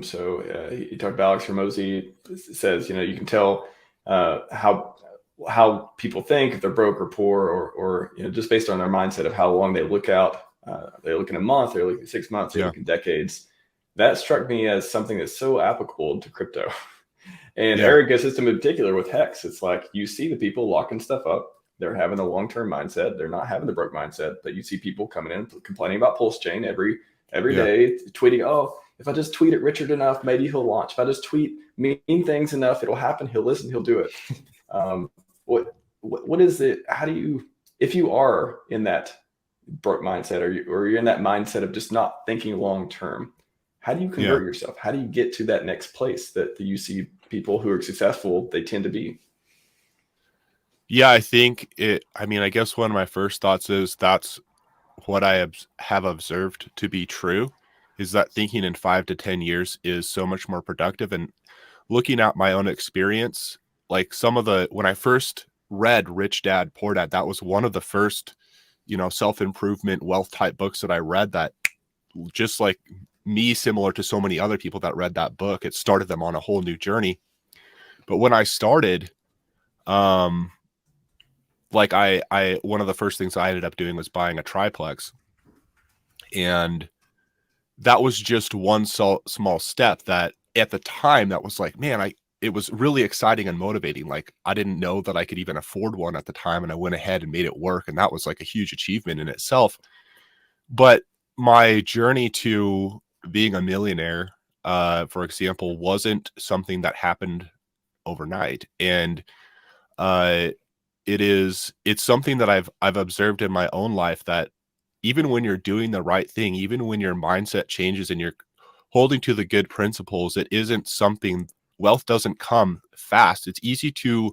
So you talked about Alex Ramosi says, you can tell how people think if they're broke or poor, or just based on their mindset of how long they look out. They look in a month, they look in 6 months, they Yeah. look in decades. That struck me as something that's so applicable to crypto and Yeah. our ecosystem in particular with Hex. It's like you see the people locking stuff up. They're having a long-term mindset. They're not having the broke mindset. But you see people coming in complaining about PulseChain every Yeah. day, tweeting, "Oh, if I just tweet at Richard enough, maybe he'll launch. If I just tweet mean things enough, it'll happen. He'll listen. He'll do it." Um, what is it? How do you, if you are in that broke mindset, or you're in that mindset of just not thinking long term, how do you Yeah. convert yourself? How do you get to that next place that you see people who are successful, they tend to be? Yeah, I guess one of my first thoughts is that's what I have observed to be true, is that thinking in 5 to 10 years is so much more productive. And looking at my own experience, like when I first read Rich Dad, Poor Dad, that was one of the first, self-improvement wealth type books that I read, that just like me, similar to so many other people that read that book, it started them on a whole new journey. But when I started, like one of the first things I ended up doing was buying a triplex. And that was just one small step that at the time that was like, man, it was really exciting and motivating. Like, I didn't know that I could even afford one at the time, and I went ahead and made it work. And that was like a huge achievement in itself. But my journey to being a millionaire, for example, wasn't something that happened overnight. And uh, it's something that I've observed in my own life, that even when you're doing the right thing, even when your mindset changes and you're holding to the good principles, it isn't something, wealth doesn't come fast. It's easy to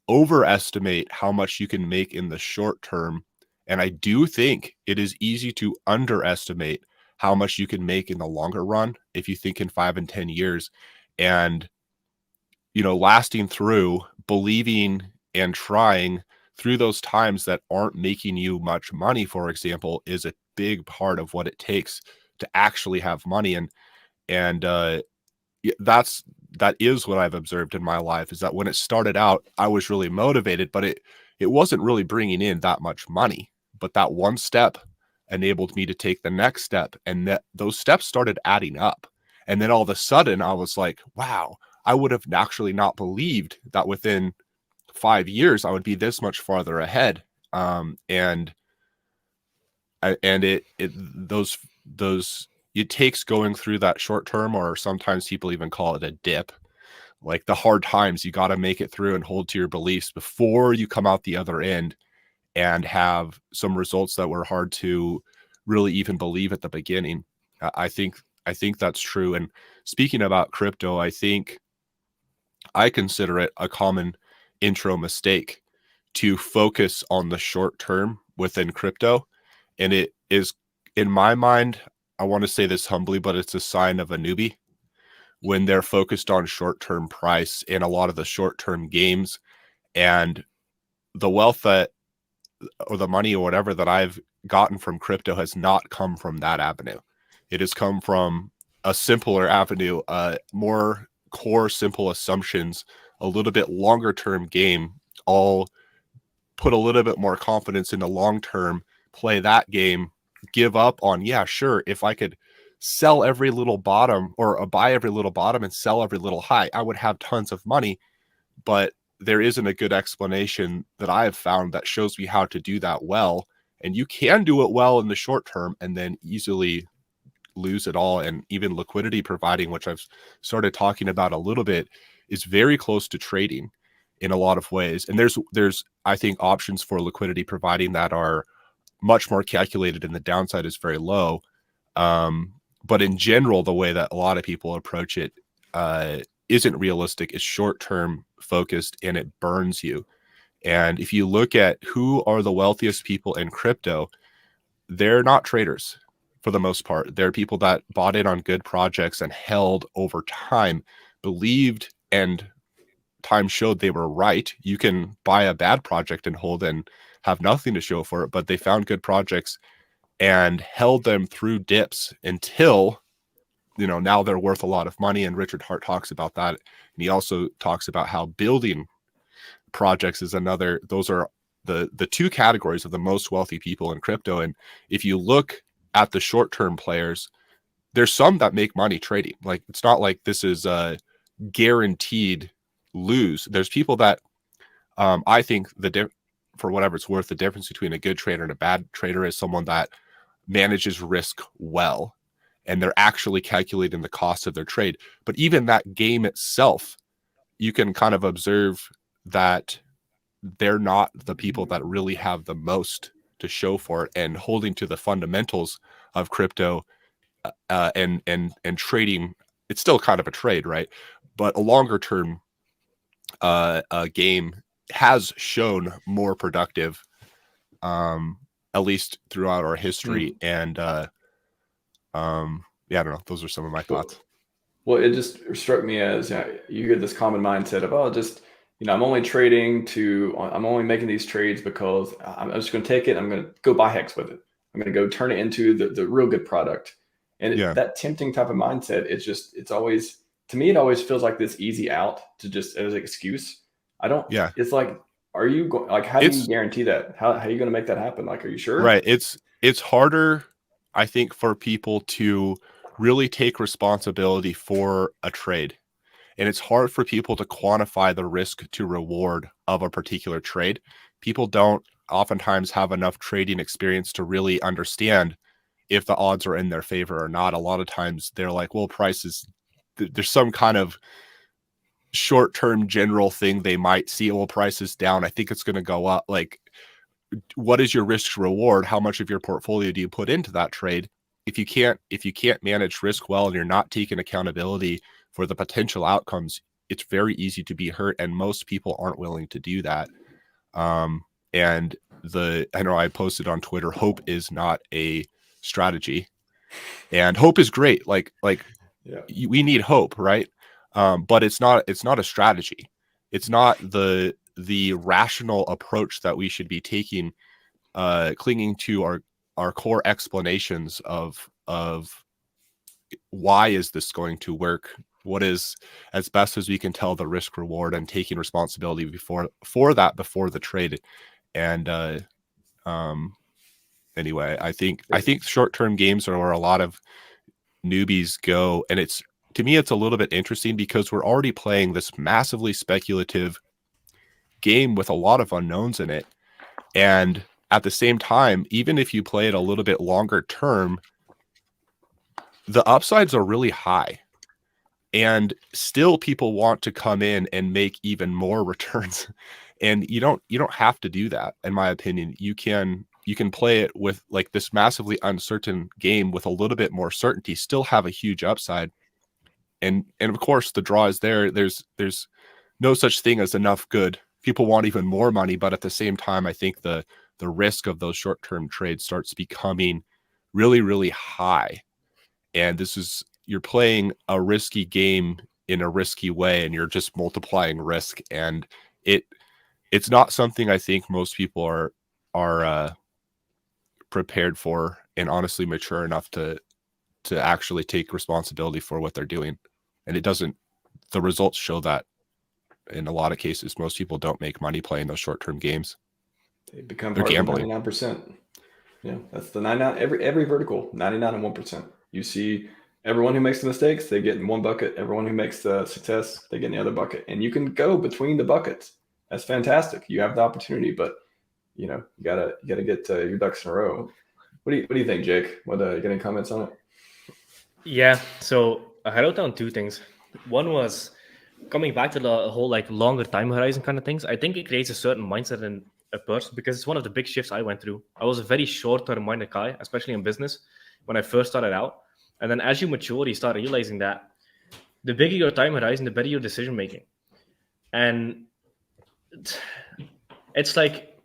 overestimate how much you can make in the short term. And I do think it is easy to underestimate how much you can make in the longer run if you think in 5 and 10 years. And, lasting through, believing and trying through those times that aren't making you much money, for example, is a big part of what it takes to actually have money. And that is what I've observed in my life, is that when it started out, I was really motivated, but it wasn't really bringing in that much money. But that one step enabled me to take the next step, and those steps started adding up. And then all of a sudden I was like, wow, I would have actually not believed that within 5 years I would be this much farther ahead. And those it takes going through that short term, or sometimes people even call it a dip, like the hard times. You got to make it through and hold to your beliefs before you come out the other end and have some results that were hard to really even believe at the beginning. I think that's true. And speaking about crypto, I consider it a common intro mistake to focus on the short term within crypto. And it is, in my mind, I want to say this humbly, but it's a sign of a newbie when they're focused on short-term price and a lot of the short-term games. And the wealth or the money or whatever that I've gotten from crypto has not come from that avenue. It has come from a simpler avenue, more core, simple assumptions, a little bit longer term game. I'll put a little bit more confidence in the long term, play that game, give up on, yeah, sure, if I could sell every little bottom, or buy every little bottom and sell every little high, I would have tons of money. But there isn't a good explanation that I have found that shows me how to do that well. And you can do it well in the short term and then easily lose it all. And even liquidity providing, which I've started talking about a little bit, is very close to trading in a lot of ways. And there's I think options for liquidity providing that are much more calculated and the downside is very low. But in general, the way that a lot of people approach it isn't realistic. It's short-term focused and it burns you. And if you look at who are the wealthiest people in crypto, they're not traders for the most part. They're people that bought in on good projects and held over time, believed, and time showed they were right. You can buy a bad project and hold and have nothing to show for it, but they found good projects and held them through dips until now they're worth a lot of money, and Richard Hart talks about that. And he also talks about how building projects is another. Those are the two categories of the most wealthy people in crypto. And if you look at the short-term players, there's some that make money trading. Like, it's not like this is a guaranteed lose. There's people that I think for whatever it's worth, the difference between a good trader and a bad trader is someone that manages risk well, and they're actually calculating the cost of their trade. But even that game itself, you can kind of observe that they're not the people that really have the most to show for it, and holding to the fundamentals of crypto and trading. It's still kind of a trade, right? But a longer term game has shown more productive, at least throughout our history. And yeah, I don't know. Those are some of my thoughts. Well, it just struck me as, you get this common mindset of, I'm only I'm only making these trades because I'm just going to take it. I'm going to go buy Hex with it. I'm going to go turn it into the real good product. And that tempting type of mindset, it's always, to me, it always feels like this easy out to just as an excuse. It's like, are you going, like, how do you guarantee that? How are you going to make that happen? Like, are you sure? Right. It's harder, I think, for people to really take responsibility for a trade. And it's hard for people to quantify the risk to reward of a particular trade. People don't oftentimes have enough trading experience to really understand if the odds are in their favor or not. A lot of times they're like, well, there's some kind of short-term general thing they might see. Well, price is down, I think it's going to go up. Like, what is your risk reward? How much of your portfolio do you put into that trade? If you can't manage risk well, and you're not taking accountability for the potential outcomes, it's very easy to be hurt, and most people aren't willing to do that. And I know I posted on Twitter, hope is not a strategy, and hope is great. We need hope, right? But it's not a strategy. It's not the rational approach that we should be taking, clinging to our core explanations of why is this going to work? What is, as best as we can tell, the risk reward, and taking responsibility before the trade. And anyway, I think short-term games are where a lot of newbies go, and to me it's a little bit interesting because we're already playing this massively speculative game with a lot of unknowns in it. And at the same time, even if you play it a little bit longer term, the upsides are really high, and still people want to come in and make even more returns. And you don't have to do that, in my opinion. You can play it with like this massively uncertain game with a little bit more certainty, still have a huge upside. And of course the draw is there. There's no such thing as enough good. People want even more money, but at the same time, I think the risk of those short-term trades starts becoming really, really high. And you're playing a risky game in a risky way, and you're just multiplying risk. And it's not something I think most people are prepared for, and honestly mature enough to actually take responsibility for what they're doing. And the results show that in a lot of cases, most people don't make money playing those short-term games. They become part of the 99%. Yeah, that's the 99. Every vertical, 99 and 1%. You see everyone who makes the mistakes, they get in one bucket. Everyone who makes the success, they get in the other bucket. And you can go between the buckets. That's fantastic. You have the opportunity, but you gotta get your ducks in a row. What do you think, Jake? You got any comments on it? Yeah. So I wrote down two things. One was coming back to the whole like longer time horizon kind of things. I think it creates a certain mindset in a person, because it's one of the big shifts I went through. I was a very short-term minded guy, especially in business when I first started out. And then as you mature, you start realizing that the bigger your time horizon, the better your decision making. And it's like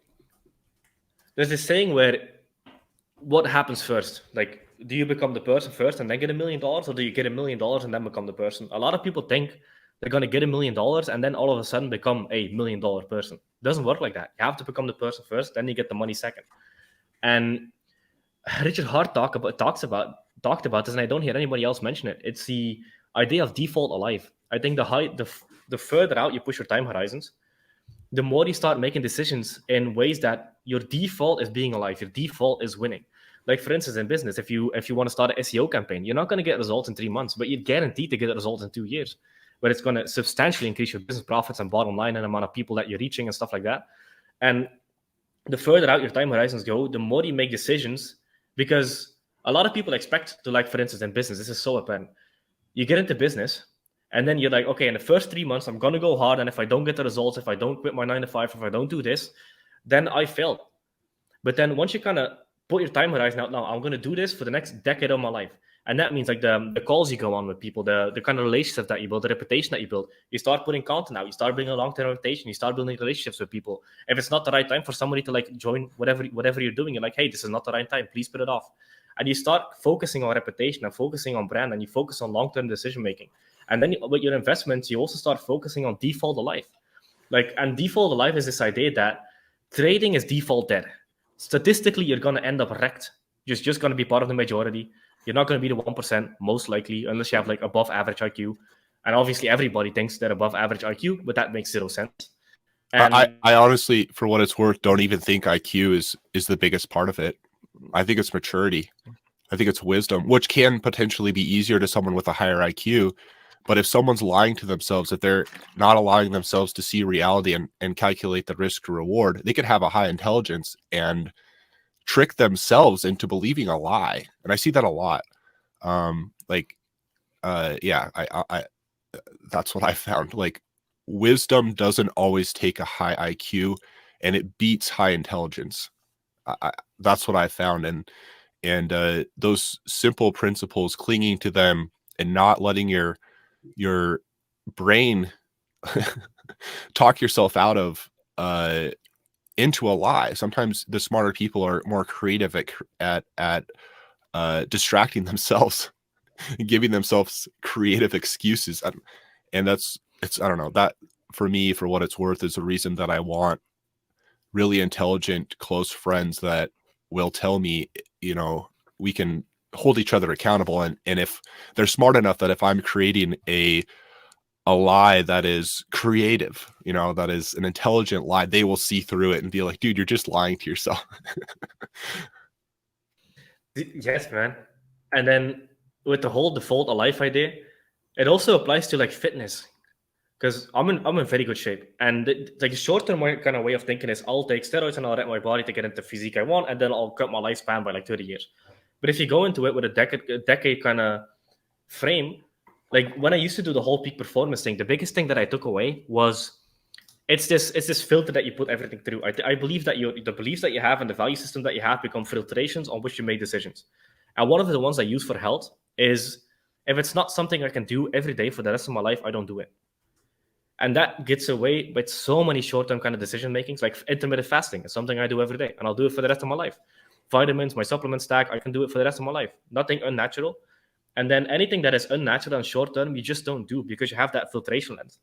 there's this saying where what happens first? Like, do you become the person first and then get $1 million, or do you get $1 million and then become the person? A lot of people think they're going to get $1 million and then all of a sudden become a $1 million person. It doesn't work like that. You have to become the person first, then you get the money second. And Richard Hart talks about talked about this, and I don't hear anybody else mention it. It's the idea of default alive. I think the further out you push your time horizons, the more you start making decisions in ways that your default is being alive, your default is winning. Like for instance, in business, if you want to start an SEO campaign, you're not going to get results in 3 months, but you're guaranteed to get results in 2 years, where it's going to substantially increase your business profits and bottom line and amount of people that you're reaching and stuff like that. And the further out your time horizons go, the more you make decisions, because a lot of people expect to, like for instance, in business, this is so apparent. You get into business, and then you're like, okay, in the first 3 months, I'm going to go hard. And if I don't get the results, if I don't quit my 9 to 5, if I don't do this, then I failed. But then once you kind of put your time horizon out, now I'm going to do this for the next decade of my life. And that means like the calls you go on with people, the kind of relationships that you build, the reputation that you build. You start putting content out, you start building a long-term reputation, you start building relationships with people. If it's not the right time for somebody to like join whatever you're doing, you're like, hey, this is not the right time, please put it off. And you start focusing on reputation and focusing on brand, and you focus on long-term decision-making. And then with your investments, you also start focusing on default of life. And default of life is this idea that trading is default dead. Statistically, you're going to end up wrecked. You're just going to be part of the majority. You're not going to be the 1%, most likely, unless you have like above average IQ. And obviously, everybody thinks they're above average IQ, but that makes zero sense. And I honestly, for what it's worth, don't even think IQ is the biggest part of it. I think it's maturity. I think it's wisdom, which can potentially be easier to someone with a higher IQ. But if someone's lying to themselves, if they're not allowing themselves to see reality and calculate the risk to reward, they could have a high intelligence and trick themselves into believing a lie. And I see that a lot. I that's what I found. Like, wisdom doesn't always take a high IQ, and it beats high intelligence. That's what I found. And those simple principles, clinging to them and not letting your brain talk yourself out of into a lie. Sometimes the smarter people are more creative at distracting themselves and giving themselves creative excuses. And I don't know, that for me, for what it's worth, is the reason that I want really intelligent, close friends that will tell me, we can hold each other accountable. And if they're smart enough that if I'm creating a lie that is creative, that is an intelligent lie, they will see through it and be like, dude, you're just lying to yourself. Yes, man. And then with the whole default of life idea, it also applies to like fitness, because I'm in very good shape. And like the short-term kind of way of thinking is I'll take steroids and I'll let my body to get into the physique I want, and then I'll cut my lifespan by like 30 years. But if you go into it with a decade kind of frame, like when I used to do the whole peak performance thing, the biggest thing that I took away was it's this filter that you put everything through. I believe that the beliefs that you have and the value system that you have become filtrations on which you make decisions. And one of the ones I use for health is, if it's not something I can do every day for the rest of my life, I don't do it. And that gets away with so many short-term kind of decision makings. Like intermittent fasting is something I do every day, and I'll do it for the rest of my life. Vitamins, my supplement stack, I can do it for the rest of my life. Nothing unnatural. And then anything that is unnatural and short-term, you just don't do, because you have that filtration lens.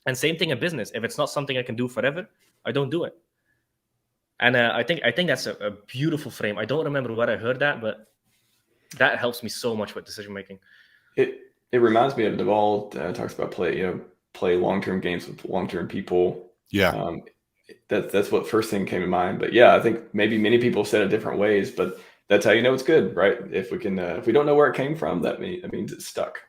And same thing in business. If it's not something I can do forever, I don't do it. And I think that's a beautiful frame. I don't remember where I heard that, but that helps me so much with decision making. It reminds me of Naval talks about play long-term games with long-term people. Yeah. That's what first thing came to mind. But yeah, I think maybe many people said it different ways, but that's how you know it's good, right? If we don't know where it came from, that means it's stuck.